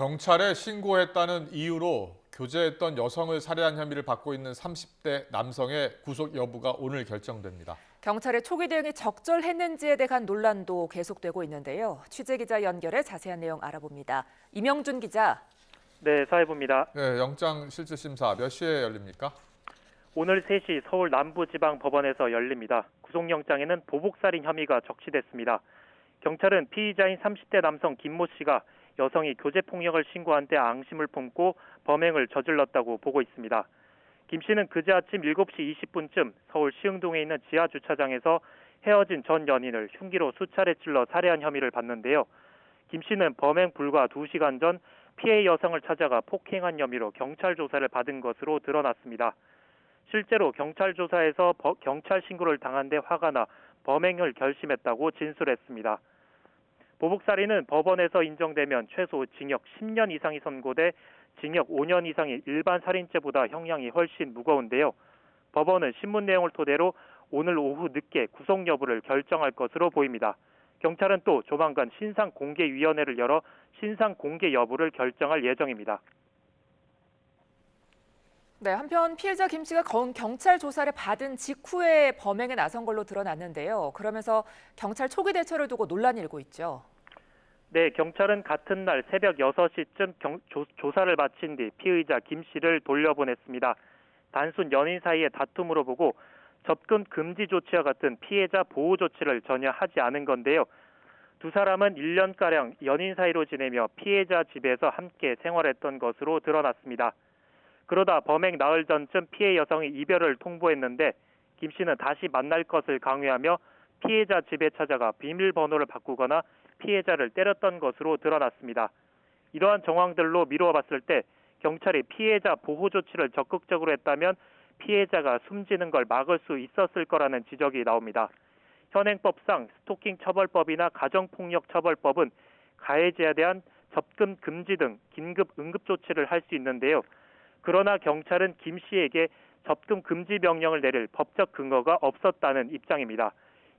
경찰에 신고했다는 이유로 교제했던 여성을 살해한 혐의를 받고 있는 30대 남성의 구속 여부가 오늘 결정됩니다. 경찰의 초기 대응이 적절했는지에 대한 논란도 계속되고 있는데요. 취재기자 연결해 자세한 내용 알아봅니다. 임영준 기자. 네, 사회부입니다. 네, 영장 실질 심사 몇 시에 열립니까? 오늘 3시 서울 남부지방법원에서 열립니다. 구속영장에는 보복살인 혐의가 적시됐습니다. 경찰은 피의자인 30대 남성 김모 씨가 여성이 교제폭력을 신고한 데 앙심을 품고 범행을 저질렀다고 보고 있습니다. 김 씨는 그제 아침 7시 20분쯤 서울 시흥동에 있는 지하주차장에서 헤어진 전 연인을 흉기로 수차례 찔러 살해한 혐의를 받는데요. 김 씨는 범행 불과 2시간 전 피해 여성을 찾아가 폭행한 혐의로 경찰 조사를 받은 것으로 드러났습니다. 실제로 경찰 조사에서 경찰 신고를 당한 데 화가 나 범행을 결심했다고 진술했습니다. 보복살인은 법원에서 인정되면 최소 징역 10년 이상이 선고돼 징역 5년 이상이 일반 살인죄보다 형량이 훨씬 무거운데요. 법원은 신문 내용을 토대로 오늘 오후 늦게 구속 여부를 결정할 것으로 보입니다. 경찰은 또 조만간 신상공개위원회를 열어 신상공개 여부를 결정할 예정입니다. 네, 한편 피해자 김 씨가 경찰 조사를 받은 직후에 범행에 나선 걸로 드러났는데요. 그러면서 경찰 초기 대처를 두고 논란이 일고 있죠. 네, 경찰은 같은 날 새벽 6시쯤 조사를 마친 뒤 피의자 김 씨를 돌려보냈습니다. 단순 연인 사이의 다툼으로 보고 접근 금지 조치와 같은 피해자 보호 조치를 전혀 하지 않은 건데요. 두 사람은 1년가량 연인 사이로 지내며 피해자 집에서 함께 생활했던 것으로 드러났습니다. 그러다 범행 나흘 전쯤 피해 여성이 이별을 통보했는데 김 씨는 다시 만날 것을 강요하며 피해자 집에 찾아가 비밀번호를 바꾸거나 피해자를 때렸던 것으로 드러났습니다. 이러한 정황들로 미루어 봤을 때 경찰이 피해자 보호 조치를 적극적으로 했다면 피해자가 숨지는 걸 막을 수 있었을 거라는 지적이 나옵니다. 현행법상 스토킹 처벌법이나 가정폭력 처벌법은 가해자에 대한 접근 금지 등 긴급 응급 조치를 할 수 있는데요. 그러나 경찰은 김 씨에게 접근 금지 명령을 내릴 법적 근거가 없었다는 입장입니다.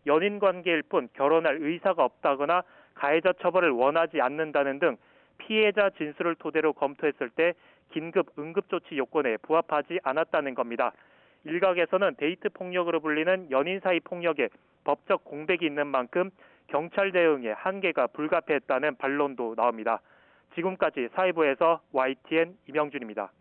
연인 관계일 뿐 결혼할 의사가 없다거나 가해자 처벌을 원하지 않는다는 등 피해자 진술을 토대로 검토했을 때 긴급 응급조치 요건에 부합하지 않았다는 겁니다. 일각에서는 데이트 폭력으로 불리는 연인 사이 폭력에 법적 공백이 있는 만큼 경찰 대응에 한계가 불가피했다는 반론도 나옵니다. 지금까지 사회부에서 YTN 임영준입니다.